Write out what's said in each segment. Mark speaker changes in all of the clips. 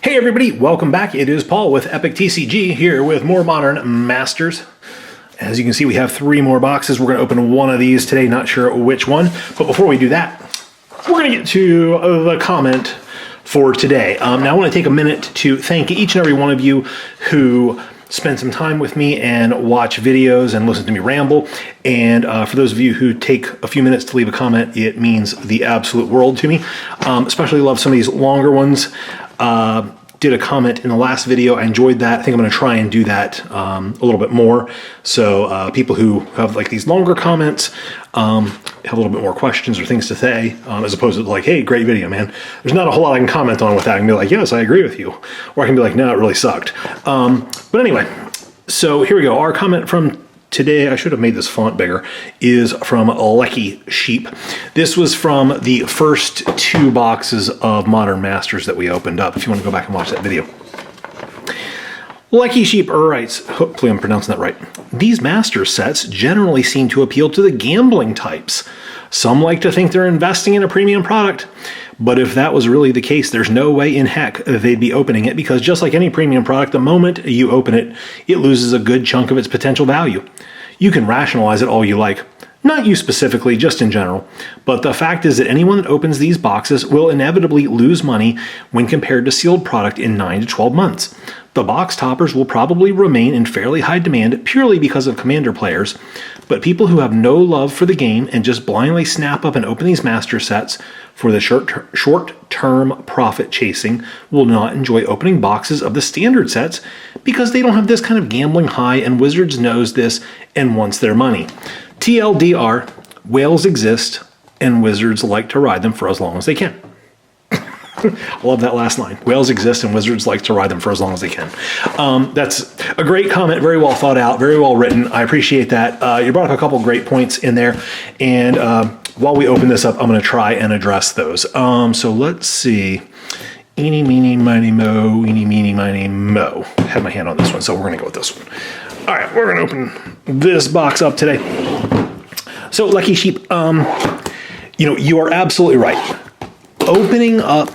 Speaker 1: Hey everybody, welcome back. It is Paul with epictcg here with more Modern Masters. As you can see, we have 3 more boxes. We're going to open one of these today, not sure which one. But before we do that, we're going to get to the comment for today. Now I want to take a minute to thank each and every one of you who spend some time with me and watch videos and listen to me ramble. And for those of you who take a few minutes to leave a comment, it means the absolute world to me. Especially love some of these longer ones. Did a comment in the last video. I enjoyed that. I think I'm going to try and do that a little bit more. So people who have like these longer comments have a little bit more questions or things to say, as opposed to like, hey, great video, man. There's not a whole lot I can comment on with that. I can be like, yes, I agree with you. Or I can be like, no, it really sucked. But anyway, so here we go. Our comment from today, I should have made this font bigger, is from Lucky Sheep. This was from the first 2 boxes of Modern Masters that we opened up, if you want to go back and watch that video. Lucky Sheep writes, hopefully I'm pronouncing that right, these Master sets generally seem to appeal to the gambling types. Some like to think they're investing in a premium product, but if that was really the case, there's no way in heck they'd be opening it, because just like any premium product, the moment you open it, it loses a good chunk of its potential value. You can rationalize it all you like. Not you specifically, just in general. But the fact is that anyone that opens these boxes will inevitably lose money when compared to sealed product in 9 to 12 months. The box toppers will probably remain in fairly high demand purely because of Commander players, but people who have no love for the game and just blindly snap up and open these Master sets for the short-term profit chasing will not enjoy opening boxes of the standard sets because they don't have this kind of gambling high, and Wizards knows this and wants their money. TLDR, whales exist and Wizards like to ride them for as long as they can. I love that last line. Whales exist and Wizards like to ride them for as long as they can. That's a great comment, very well thought out, very well written. I appreciate that. You brought up a couple great points in there, and while we open this up, I'm going to try and address those. So let's see. Eeny, meeny, miny, mo, eeny, meeny, miny, mo. I had my hand on this one, so we're going to go with this one. All right, we're going to open this box up today. So Lucky Sheep, you are absolutely right. Opening up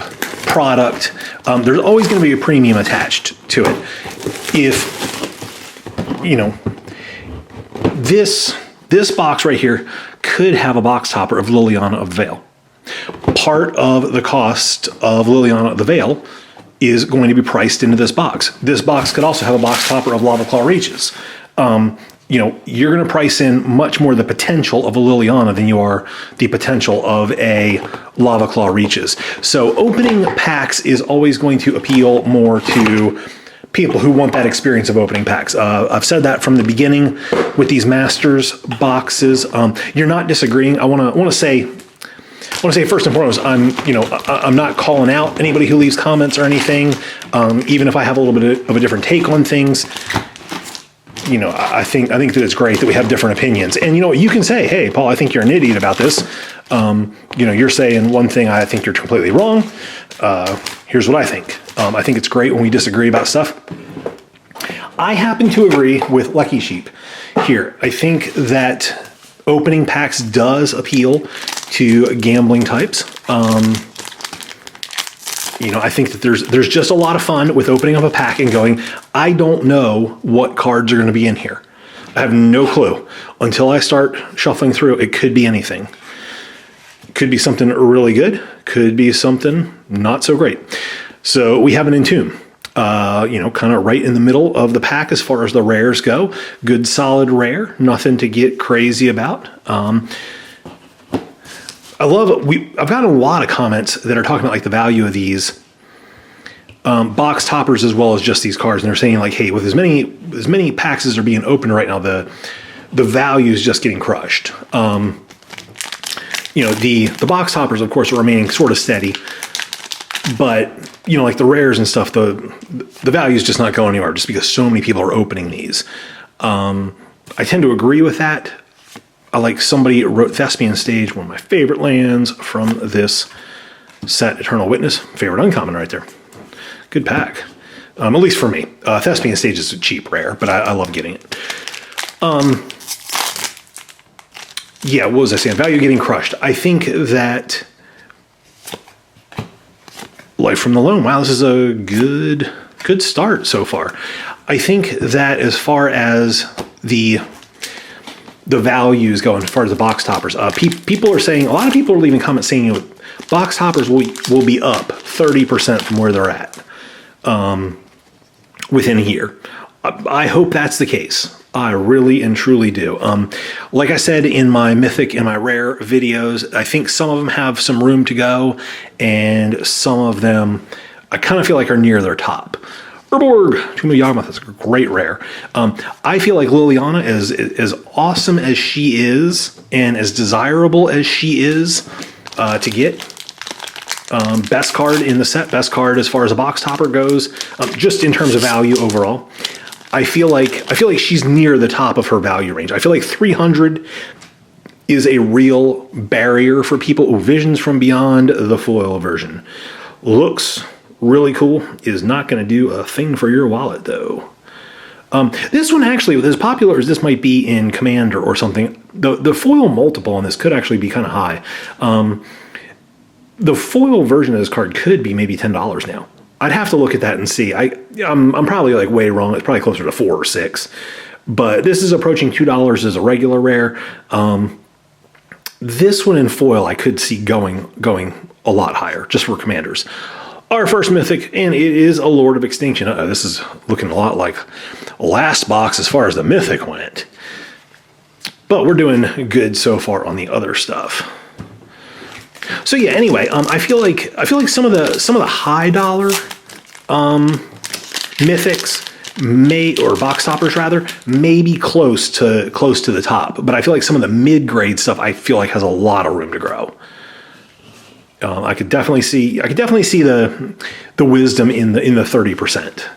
Speaker 1: product, there's always going to be a premium attached to it. If, this box right here could have a box topper of Liliana of the Veil. Part of the cost of Liliana of the Veil is going to be priced into this box. This box could also have a box topper of Lava Claw Reaches. You're going to price in much more the potential of a Liliana than you are the potential of a Lava Claw Reaches. So opening packs is always going to appeal more to people who want that experience of opening packs. I've said that from the beginning with these Masters boxes. You're not disagreeing. I want to say first and foremost, I'm not calling out anybody who leaves comments or anything. Even if I have a little bit of a different take on things. I think that it's great that we have different opinions. And you can say, hey, Paul, I think you're an idiot about this. You're saying one thing, I think you're completely wrong. Here's what I think. I think it's great when we disagree about stuff. I happen to agree with Lucky Sheep here. I think that opening packs does appeal to gambling types. I think that there's just a lot of fun with opening up a pack and going, I don't know what cards are going to be in here. I have no clue. Until I start shuffling through, it could be anything. Could be something really good. Could be something not so great. So we have an Entomb, kind of right in the middle of the pack as far as the rares go. Good solid rare, nothing to get crazy about. I've gotten a lot of comments that are talking about like the value of these box toppers as well as just these cards, and they're saying like, hey, with as many packs as are being opened right now, the value is just getting crushed. The box toppers, of course, are remaining sort of steady, but like the rares and stuff, the value is just not going anywhere just because so many people are opening these. I tend to agree with that. Like somebody wrote Thespian Stage, one of my favorite lands from this set, Eternal Witness. Favorite uncommon right there. Good pack. At least for me. Thespian Stage is a cheap rare, but I love getting it. Yeah, what was I saying? Value getting crushed. I think that Life from the Loam. Wow, this is a good start so far. I think that as far as the values go, as far as the box toppers, people are saying, a lot of people are leaving comments saying, you know, box toppers will be up 30% from where they're at within a year. I hope that's the case. I really and truly do. Like I said in my Mythic and my Rare videos, I think some of them have some room to go, and some of them I kind of feel like are near their top. Urborg, Tomb of Yawgmoth is a great rare. I feel like Liliana is as awesome as she is, and as desirable as she is to get. Best card in the set, best card as far as a box topper goes, just in terms of value overall. I feel like she's near the top of her value range. I feel like 300 is a real barrier for people. Ooh, Visions from Beyond, the foil version. Looks really cool. Is not going to do a thing for your wallet, though. This one actually, as popular as this might be in Commander or something, the foil multiple on this could actually be kind of high. The foil version of this card could be maybe $10 now. I'd have to look at that and see. I'm probably like way wrong. It's probably closer to 4 or 6. But this is approaching $2 as a regular rare. This one in foil I could see going a lot higher, just for Commanders. Our first Mythic, and it is a Lord of Extinction. This is looking a lot like last box as far as the Mythic went. But we're doing good so far on the other stuff. So yeah, anyway, I feel like some of the high dollar Mythics or box toppers rather, may be close to the top, but I feel like some of the mid-grade stuff I feel like has a lot of room to grow. I could definitely see the wisdom in the 30%.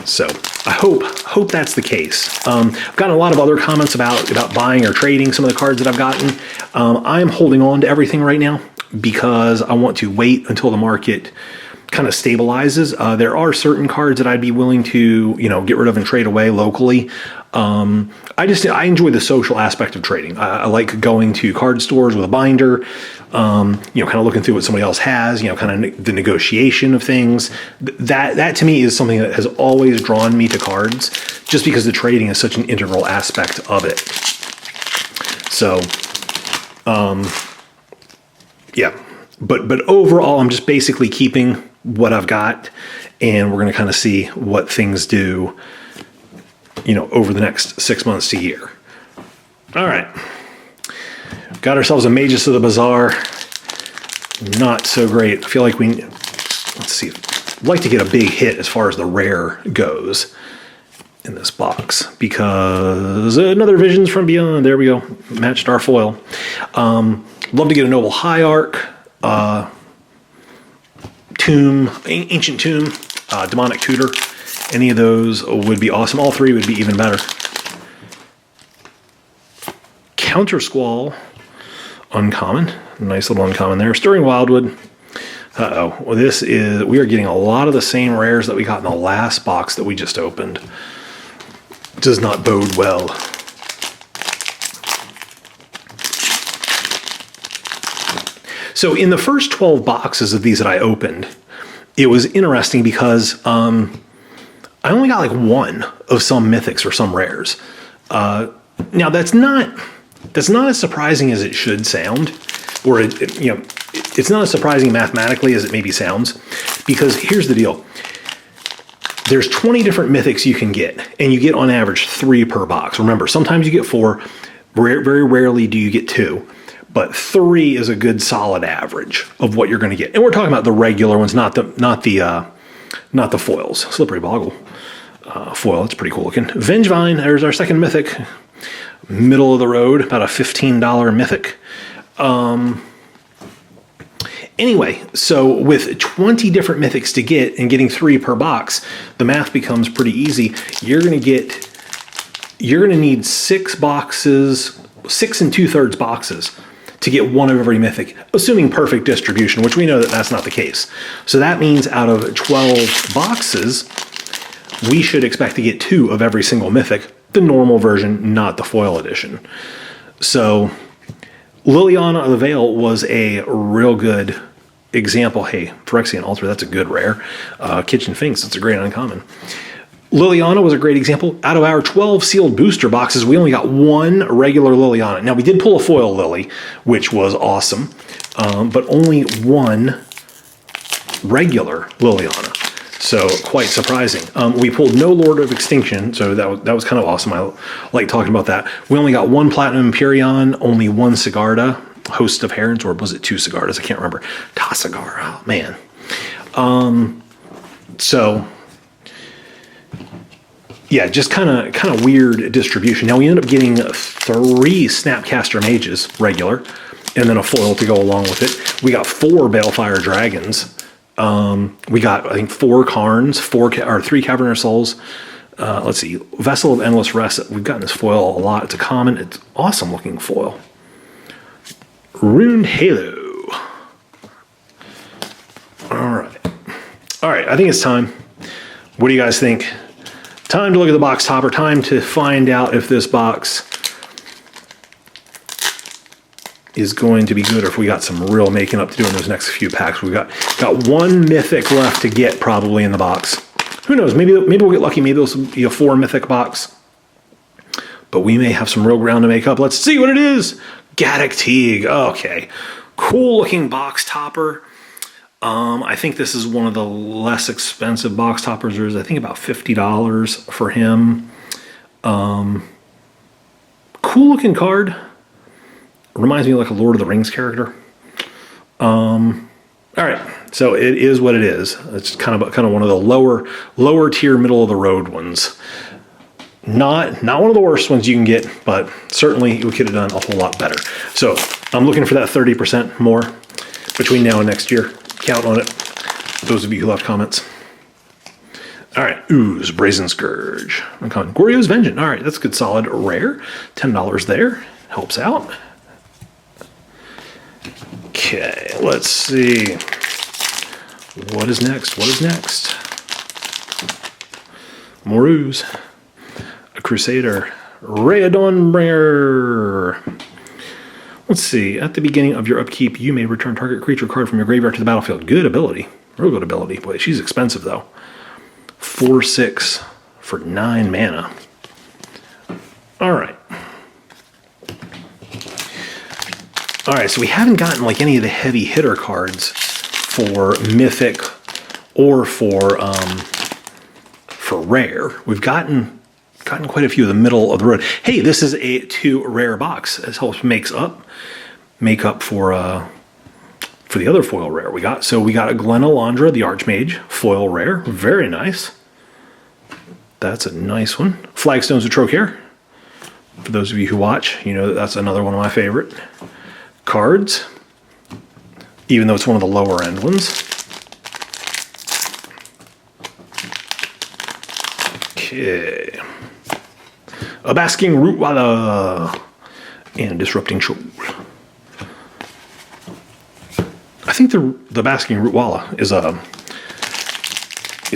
Speaker 1: So I hope that's the case. I've gotten a lot of other comments about buying or trading some of the cards that I've gotten. I'm holding on to everything right now because I want to wait until the market kind of stabilizes. There are certain cards that I'd be willing to, get rid of and trade away locally. I enjoy the social aspect of trading. I like going to card stores with a binder, kind of looking through what somebody else has, kind of the negotiation of things. That to me is something that has always drawn me to cards, just because the trading is such an integral aspect of it. So, yeah, but overall, I'm just basically keeping what I've got, and we're going to kind of see what things do, over the next 6 months to a year. All right. Got ourselves a Magus of the Bazaar. Not so great. I feel like let's see. I'd like to get a big hit as far as the rare goes in this box, because another Visions from Beyond. There we go. Matched our foil. Love to get a Noble Hierarch, Tomb, Ancient Tomb, Demonic Tutor. Any of those would be awesome. All three would be even better. Counter Squall, uncommon. Nice little uncommon there. Stirring Wildwood. Uh-oh. Well, we are getting a lot of the same rares that we got in the last box that we just opened. Does not bode well. So in the first 12 boxes of these that I opened, it was interesting because I only got like one of some mythics or some rares. Now that's not as surprising as it should sound, or it's not as surprising mathematically as it maybe sounds, because here's the deal. There's 20 different mythics you can get, and you get on average 3 per box. Remember, sometimes you get 4, very rarely do you get 2, but 3 is a good solid average of what you're going to get. And we're talking about the regular ones, not the foils. Slippery Boggle foil, it's pretty cool looking. Vengevine, there's our second mythic. Middle of the road, about a $15 mythic. Anyway, so with 20 different mythics to get and getting 3 per box, the math becomes pretty easy. You're going to need 6 boxes, 6 2/3 boxes to get one of every mythic, assuming perfect distribution, which we know that that's not the case. So that means out of 12 boxes, we should expect to get 2 of every single mythic, the normal version, not the foil edition. So Liliana of the Veil was a real good example. Hey, Phyrexian Altar, that's a good rare. Kitchen Finks, it's a great uncommon. Liliana was a great example. Out of our 12 sealed booster boxes, we only got one regular Liliana. Now, we did pull a foil Lily, which was awesome, but only one regular Liliana. So, quite surprising. We pulled no Lord of Extinction, so that was kind of awesome. I like talking about that. We only got one Platinum Empyrean, only one Sigarda, Host of Herons, or was it two Sigardas? I can't remember. Tassagar, oh man. So yeah, just kind of weird distribution. Now we ended up getting 3 Snapcaster Mages regular, and then a foil to go along with it. We got 4 Balefire Dragons. We got, I think, 4 Karns, 3 Cavernous Souls. Let's see, Vessel of Endless Rest. We've gotten this foil a lot. It's a common. It's awesome looking foil. Runed Halo. All right, I think it's time. What do you guys think? Time to look at the box topper. Time to find out if this box is going to be good or if we got some real making up to do in those next few packs. We've got one Mythic left to get probably in the box. Who knows? Maybe we'll get lucky. Maybe it'll be a 4 Mythic box. But we may have some real ground to make up. Let's see what it is. Gaddock Teague. Okay. Cool looking box topper. I think this is one of the less expensive box toppers. There's, I think, about $50 for him. Cool looking card. Reminds me of like a Lord of the Rings character. All right, so it is what it is. It's kind of one of the lower tier, middle of the road ones. Not one of the worst ones you can get, but certainly we could have done a whole lot better. So I'm looking for that 30% more between now and next year. Count on it. Those of you who left comments. All right, Ooze, Brazen Scourge. Goryo's Vengeance. All right, that's a good solid rare. $10 there. Helps out. Okay, let's see. What is next? What is next? More Ooze. A Crusader. Rhea Dawnbringer. Let's see. At the beginning of your upkeep, you may return target creature card from your graveyard to the battlefield. Good ability. Real good ability. Boy, she's expensive, though. 4/6 for 9 mana. All right. All right, so we haven't gotten like any of the heavy hitter cards for Mythic or for rare. We've gotten quite a few of the middle of the road. Hey, this is a 2 rare box. This helps make up for the other foil rare we got. So we got a Glen Elandra, the Archmage, foil rare. Very nice. That's a nice one. Flagstones of Trocare. For those of you who watch, you know that's another one of my favorite cards, even though it's one of the lower end ones. Okay. A Basking Rootwalla and a Disrupting Shoal. I think the Basking Rootwalla is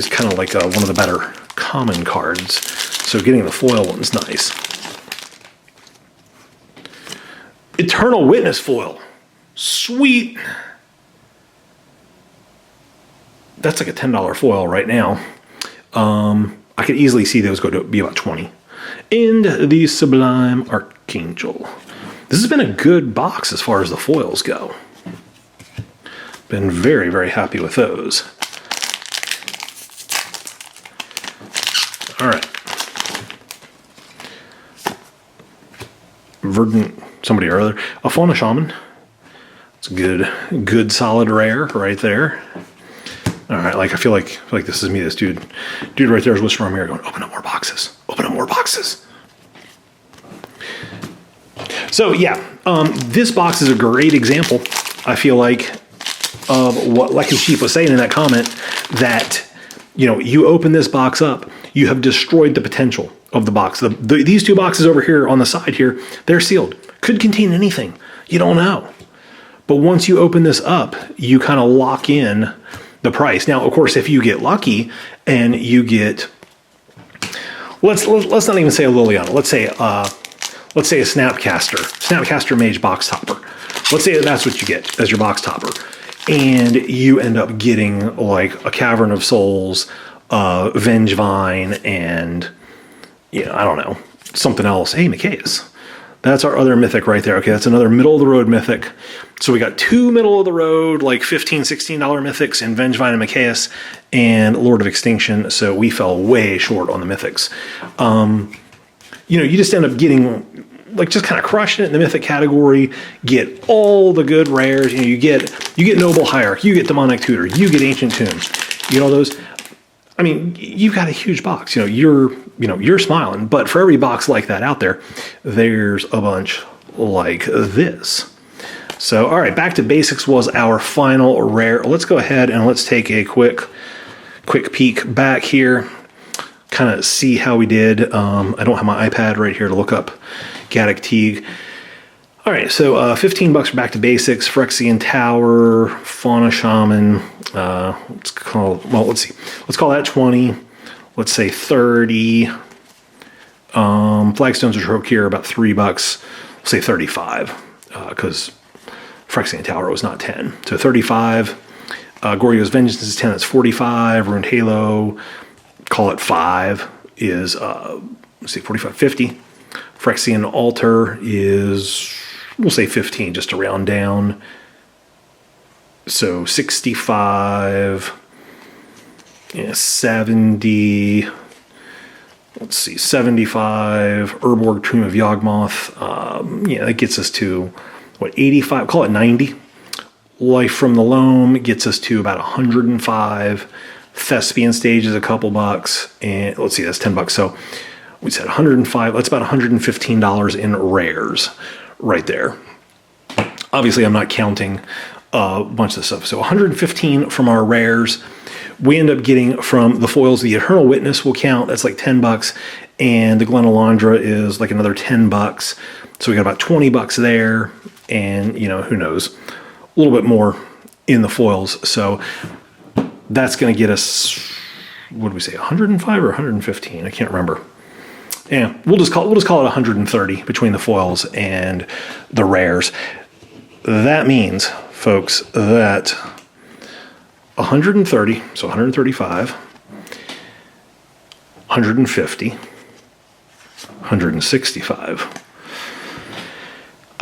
Speaker 1: kind of like one of the better common cards, so getting the foil one's nice. Eternal Witness foil. Sweet. That's like a $10 foil right now. I could easily see those go to be about 20. And the Sublime Archangel. This has been a good box as far as the foils go. Been very, very happy with those. All right. Verdant, somebody or other. A Fauna Shaman. It's a good solid rare right there. All right, like I feel like this is me. This dude right there is whispering in my ear going, open up more boxes. Open up more boxes. So yeah, this box is a great example, I feel like, of what Lucky Sheep was saying in that comment, that, you know, you open this box up, you have destroyed the potential of the box. These 2 boxes over here on the side here, they're sealed. Could contain anything. You don't know. But once you open this up, you kind of lock in the price. Now, of course, if you get lucky and you get, let's not even say a Liliana. Let's say a Snapcaster Mage box topper. let's say that's what you get as your box topper, and you end up getting like a Cavern of Souls, Vengevine, and I don't know, something else. Hey, Micaeus. That's our other mythic right there. Okay, that's another middle-of-the-road mythic. So we got two middle-of-the-road, like $15, $16 mythics in Vengevine and Micaeus and Lord of Extinction, so we fell way short on the mythics. You just end up getting, like, just kind of crushing it in the mythic category, get all the good rares. You get Noble Hierarch, you get Demonic Tutor, you get Ancient Tombs, you get all those. I mean, you've got a huge box. You're smiling, but for every box like that out there, there's a bunch like this. So, all right, back to basics was our final rare. Let's go ahead and let's take a quick peek back here, kind of see how we did. I don't have my iPad right here to look up Gaddock Teague. All right, so $15 for back to basics, Phyrexian Tower, Fauna Shaman. Let's call that 20. Let's say 30. Flagstones of Trokir, about $3. We'll say 35, because Phyrexian Tower was not 10. So 35. Goryo's Vengeance is 10, that's 45. Ruined Halo, call it 5, is, let's see, 45, 50. Phyrexian Altar is, we'll say 15, just to round down. So 65, 70, let's see, 75, Urborg Tomb of Yawgmoth. That gets us to, 85, call it 90. Life from the Loam gets us to about 105. Thespian Stage is a couple bucks. And let's see, that's $10. So we said 105, that's about $115 in rares right there. Obviously, I'm not counting a bunch of this stuff. So 115 from our rares. We end up getting from the foils, the Eternal Witness will count. That's like $10. And the Glen Elandra is like another $10. So we got about $20 there. And, who knows, a little bit more in the foils. So that's going to get us, what did we say, 105 or 115? I can't remember. Yeah, we'll just call it 130 between the foils and the rares. That means, folks, that 130, so 135, 150, 165.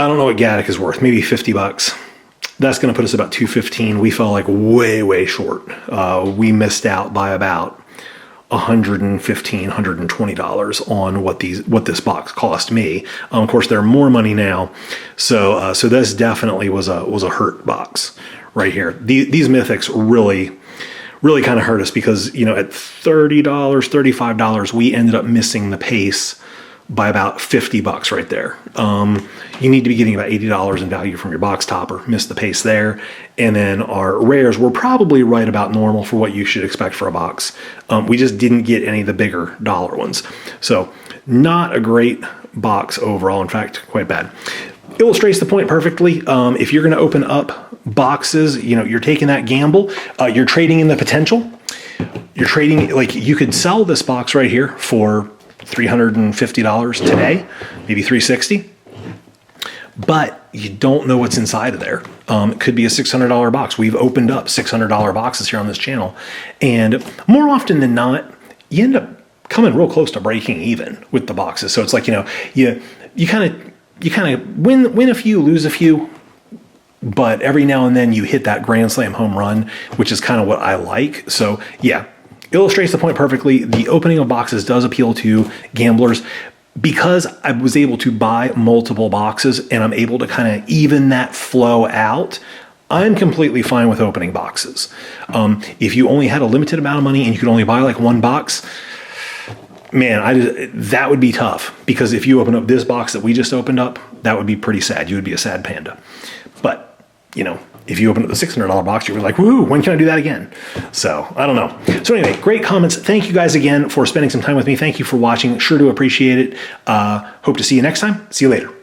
Speaker 1: I don't know what Gaddock is worth, maybe $50. That's going to put us about 215. We fell like way short. We missed out by about $115, $120 on what this box cost me. Of course, they're more money now, so this definitely was a hurt box right here. These mythics really kind of hurt us because at $30, $35, we ended up missing the pace by about $50 right there. You need to be getting about $80 in value from your box topper. Missed the pace there. And then our rares were probably right about normal for what you should expect for a box. We just didn't get any of the bigger dollar ones. So not a great box overall. In fact, quite bad. Illustrates the point perfectly. If you're going to open up boxes, you're taking that gamble. You're trading in the potential. You're trading, like, you could sell this box right here for $350 today, maybe $360, but you don't know what's inside of there. It could be a $600 box. We've opened up $600 boxes here on this channel, and more often than not, you end up coming real close to breaking even with the boxes. So it's like, you kind of win a few, lose a few, but every now and then you hit that grand slam home run, which is kind of what I like. So yeah, illustrates the point perfectly. The opening of boxes does appeal to gamblers because I was able to buy multiple boxes and I'm able to kind of even that flow out. I'm completely fine with opening boxes. If you only had a limited amount of money and you could only buy like one box, man, that would be tough, because if you open up this box that we just opened up, that would be pretty sad. You would be a sad panda. But, if you open up the $600 box, you're like, woohoo, when can I do that again? So I don't know. So anyway, great comments. Thank you guys again for spending some time with me. Thank you for watching. Sure do appreciate it. Hope to see you next time. See you later.